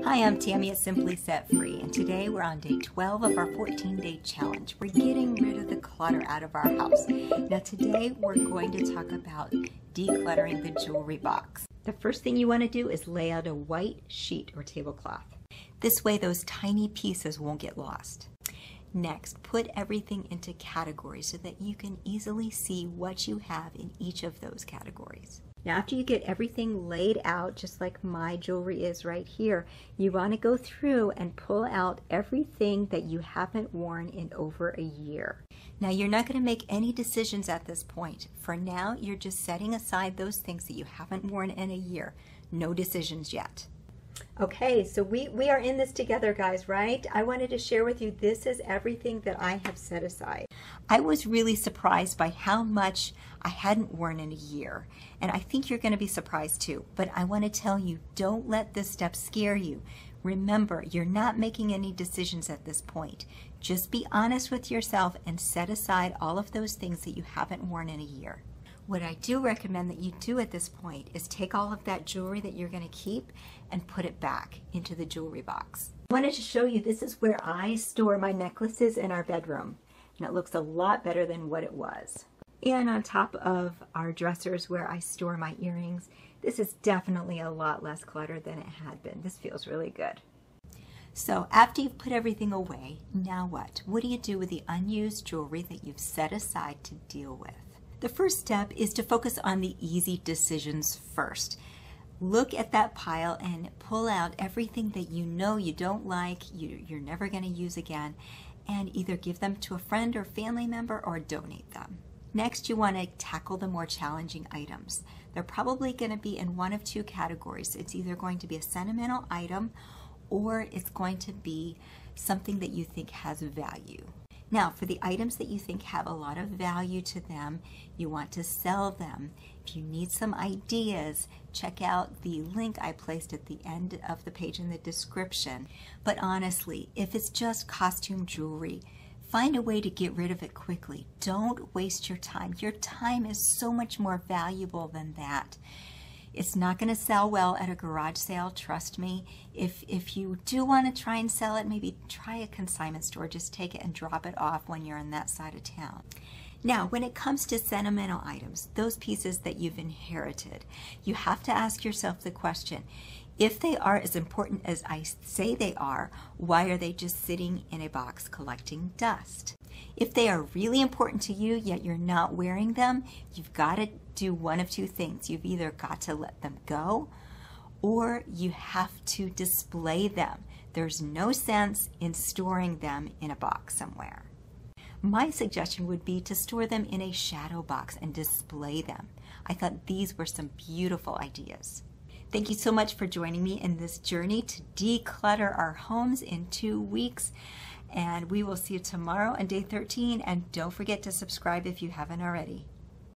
Hi, I'm Tammy at Simply Set Free, and today we're on day 12 of our 14-day challenge. We're getting rid of the clutter out of our house. Now today we're going to talk about decluttering the jewelry box. The first thing you want to do is lay out a white sheet or tablecloth. This way those tiny pieces won't get lost. Next, put everything into categories so that you can easily see what you have in each of those categories. Now after you get everything laid out, just like my jewelry is right here, you want to go through and pull out everything that you haven't worn in over a year. Now you're not going to make any decisions at this point. For now, you're just setting aside those things that you haven't worn in a year. No decisions yet. Okay, so we are in this together, guys, right? I wanted to share with you, this is everything that I have set aside. I was really surprised by how much I hadn't worn in a year, and I think you're going to be surprised too. But I want to tell you, don't let this step scare you. Remember, you're not making any decisions at this point. Just be honest with yourself and set aside all of those things that you haven't worn in a year. What I do recommend that you do at this point is take all of that jewelry that you're going to keep and put it back into the jewelry box. I wanted to show you, this is where I store my necklaces in our bedroom, and it looks a lot better than what it was. And on top of our dressers where I store my earrings, this is definitely a lot less cluttered than it had been. This feels really good. So after you've put everything away, now what? What do you do with the unused jewelry that you've set aside to deal with? The first step is to focus on the easy decisions first. Look at that pile and pull out everything that you know you don't like, you're never going to use again, and either give them to a friend or family member or donate them. Next, you want to tackle the more challenging items. They're probably going to be in one of two categories. It's either going to be a sentimental item or it's going to be something that you think has value. Now, for the items that you think have a lot of value to them, you want to sell them. If you need some ideas, check out the link I placed at the end of the page in the description. But honestly, if it's just costume jewelry, find a way to get rid of it quickly. Don't waste your time. Your time is so much more valuable than that. It's not going to sell well at a garage sale, trust me. If you do want to try and sell it, maybe try a consignment store. Just take it and drop it off when you're in that side of town. Now, when it comes to sentimental items, those pieces that you've inherited, you have to ask yourself the question, if they are as important as I say they are, why are they just sitting in a box collecting dust? If they are really important to you, yet you're not wearing them, you've got to do one of two things. You've either got to let them go, or you have to display them. There's no sense in storing them in a box somewhere. My suggestion would be to store them in a shadow box and display them. I thought these were some beautiful ideas. Thank you so much for joining me in this journey to declutter our homes in 2 weeks. And we will see you tomorrow on day 13. And don't forget to subscribe if you haven't already.